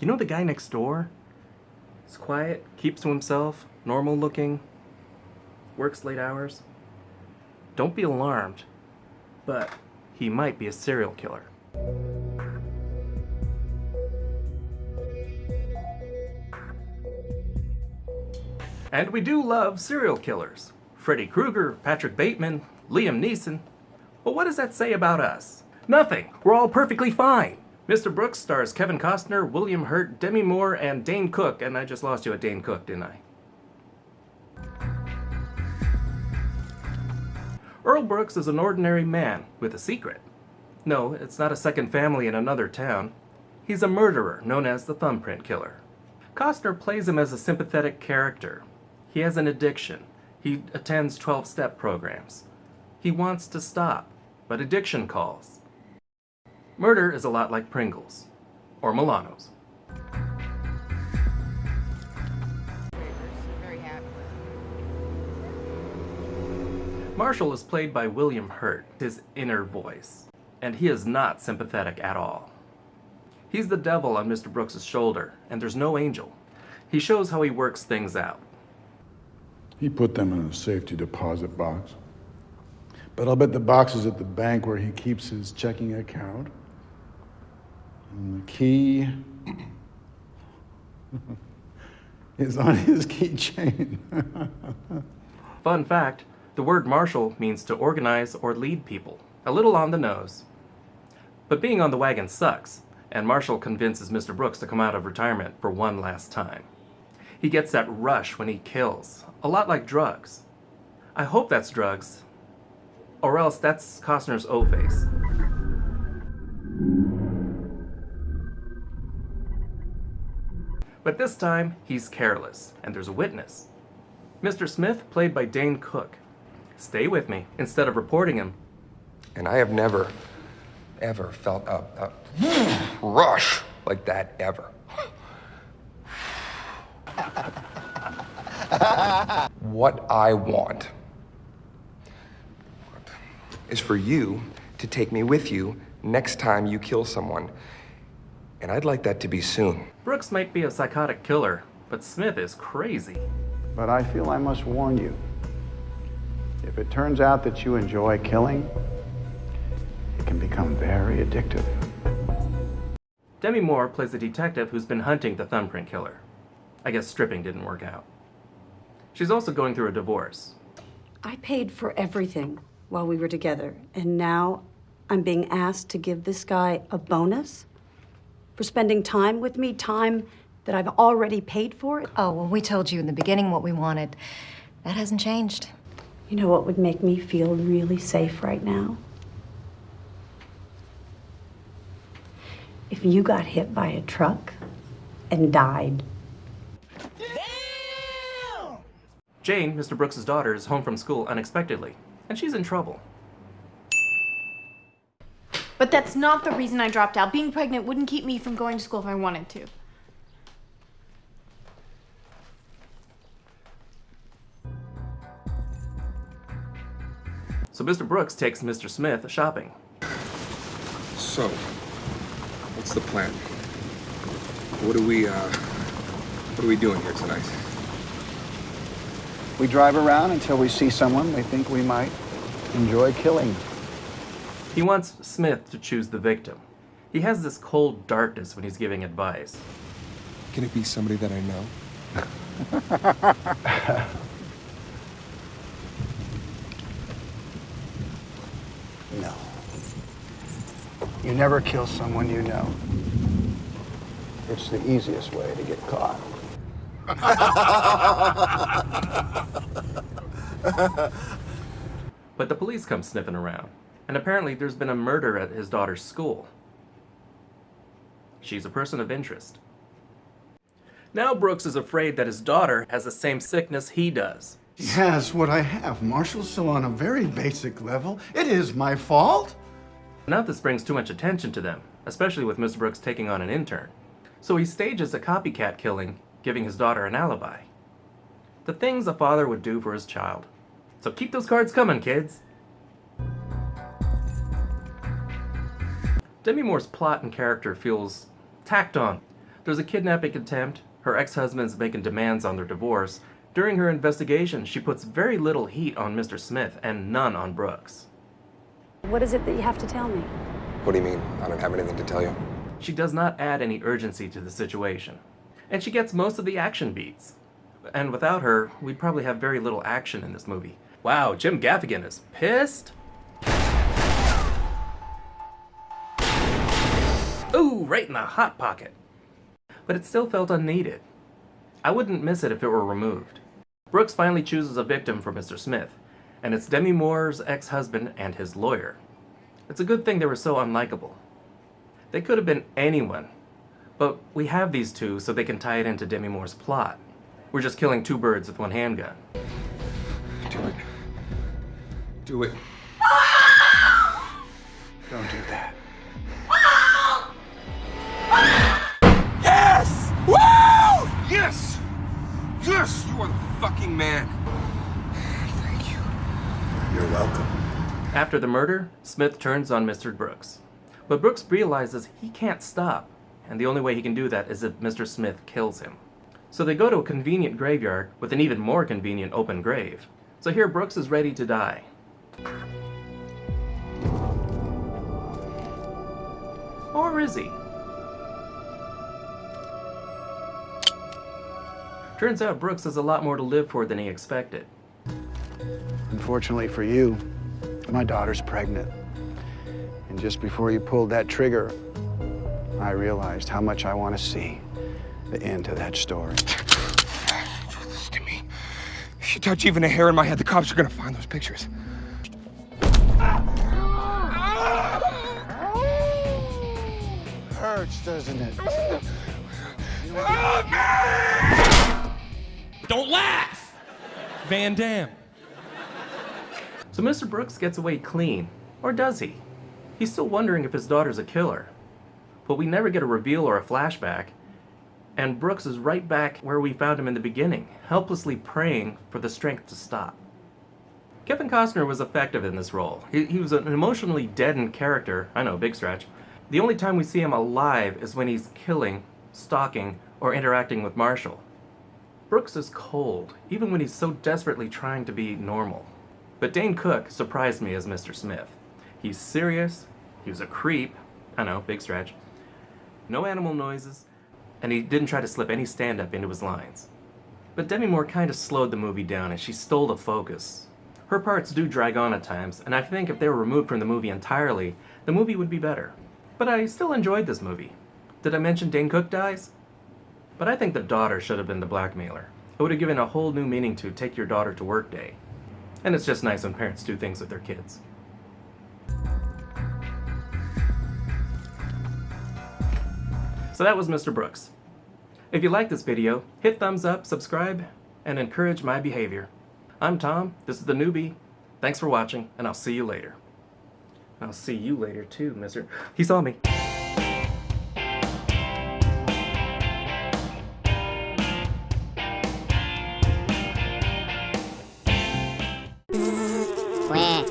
You know the guy next door? He's quiet, keeps to himself, normal looking, works late hours. Don't be alarmed, but he might be a serial killer. And we do love serial killers. Freddy Krueger, Patrick Bateman, Liam Neeson. But what does that say about us? Nothing. We're all perfectly fine. Mr. Brooks stars Kevin Costner, William Hurt, Demi Moore, and Dane Cook. And I just lost you at Dane Cook, didn't I? Earl Brooks is an ordinary man with a secret. No, it's not a second family in another town. He's a murderer known as the Thumbprint Killer. Costner plays him as a sympathetic character. He has an addiction. He attends 12-step programs. He wants to stop, but addiction calls. Murder is a lot like Pringles, or Milanos. Marshall is played by William Hurt, his inner voice, and he is not sympathetic at all. He's the devil on Mr. Brooks' shoulder, and there's no angel. He shows how he works things out. He put them in a safety deposit box. But I'll bet the box is at the bank where he keeps his checking account. And the key is on his keychain. Fun fact, the word marshal means to organize or lead people. A little on the nose. But being on the wagon sucks, and Marshall convinces Mr. Brooks to come out of retirement for one last time. He gets that rush when he kills, a lot like drugs. I hope that's drugs, or else that's Costner's O-face. But this time, he's careless, and there's a witness. Mr. Smith, played by Dane Cook. Stay with me, instead of reporting him. And I have never, ever felt a rush like that, ever. What I want is for you to take me with you next time you kill someone. And I'd like that to be soon. Brooks might be a psychotic killer, but Smith is crazy. But I feel I must warn you. If it turns out that you enjoy killing, it can become very addictive. Demi Moore plays a detective who's been hunting the Thumbprint Killer. I guess stripping didn't work out. She's also going through a divorce. I paid for everything while we were together, and now I'm being asked to give this guy a bonus for spending time with me, time that I've already paid for. Oh, well, we told you in the beginning what we wanted. That hasn't changed. You know what would make me feel really safe right now? If you got hit by a truck and died. Jane, Mr. Brooks' daughter, is home from school unexpectedly, and she's in trouble. But that's not the reason I dropped out. Being pregnant wouldn't keep me from going to school if I wanted to. So Mr. Brooks takes Mr. Smith shopping. So, what's the plan? What are we doing here tonight? We drive around until we see someone we think we might enjoy killing. He wants Smith to choose the victim. He has this cold darkness when he's giving advice. Can it be somebody that I know? No. You never kill someone you know. It's the easiest way to get caught. But the police come sniffing around, and apparently there's been a murder at his daughter's school. She's a person of interest. Now Brooks is afraid that his daughter has the same sickness he does. Yes, what I have, Marshall, so on a very basic level, it is my fault. Not this brings too much attention to them, especially with Mr. Brooks taking on an intern. So he stages a copycat killing, giving his daughter an alibi. The things a father would do for his child. So keep those cards coming, kids. Demi Moore's plot and character feels tacked on. There's a kidnapping attempt, her ex-husband's making demands on their divorce. During her investigation, she puts very little heat on Mr. Smith and none on Brooks. What is it that you have to tell me? What do you mean? I don't have anything to tell you. She does not add any urgency to the situation. And she gets most of the action beats. And without her, we'd probably have very little action in this movie. Wow, Jim Gaffigan is pissed? Ooh, right in the hot pocket. But it still felt unneeded. I wouldn't miss it if it were removed. Brooks finally chooses a victim for Mr. Smith, and it's Demi Moore's ex-husband and his lawyer. It's a good thing they were so unlikable. They could have been anyone, but we have these two so they can tie it into Demi Moore's plot. We're just killing two birds with one handgun. Do it. Do it. Don't do that. Yes! Woo! Yes! Yes! You are the fucking man. Thank you. You're welcome. After the murder, Smith turns on Mr. Brooks. But Brooks realizes he can't stop, and the only way he can do that is if Mr. Smith kills him. So they go to a convenient graveyard with an even more convenient open grave. So here Brooks is ready to die. Or is he? Turns out Brooks has a lot more to live for than he expected. Unfortunately for you, my daughter's pregnant. And just before you pulled that trigger, I realized how much I want to see the end to that story. Don't do this to me. If you touch even a hair in my head, the cops are gonna find those pictures. Hurts, doesn't it? Don't laugh! Van Damme. So Mr. Brooks gets away clean. Or does he? He's still wondering if his daughter's a killer. But we never get a reveal or a flashback. And Brooks is right back where we found him in the beginning, helplessly praying for the strength to stop. Kevin Costner was effective in this role. He was an emotionally deadened character. I know, big stretch. The only time we see him alive is when he's killing, stalking, or interacting with Marshall. Brooks is cold, even when he's so desperately trying to be normal. But Dane Cook surprised me as Mr. Smith. He's serious, he was a creep, I know, big stretch, no animal noises, and he didn't try to slip any stand-up into his lines. But Demi Moore kind of slowed the movie down and she stole the focus. Her parts do drag on at times, and I think if they were removed from the movie entirely, the movie would be better. But I still enjoyed this movie. Did I mention Dane Cook dies? But I think the daughter should have been the blackmailer. It would have given a whole new meaning to Take Your Daughter to Work Day. And it's just nice when parents do things with their kids. So that was Mr. Brooks. If you like this video, hit thumbs up, subscribe, and encourage my behavior. I'm Tom, this is the newbie. Thanks for watching, and I'll see you later. I'll see you later too, Mr. He saw me. Quack.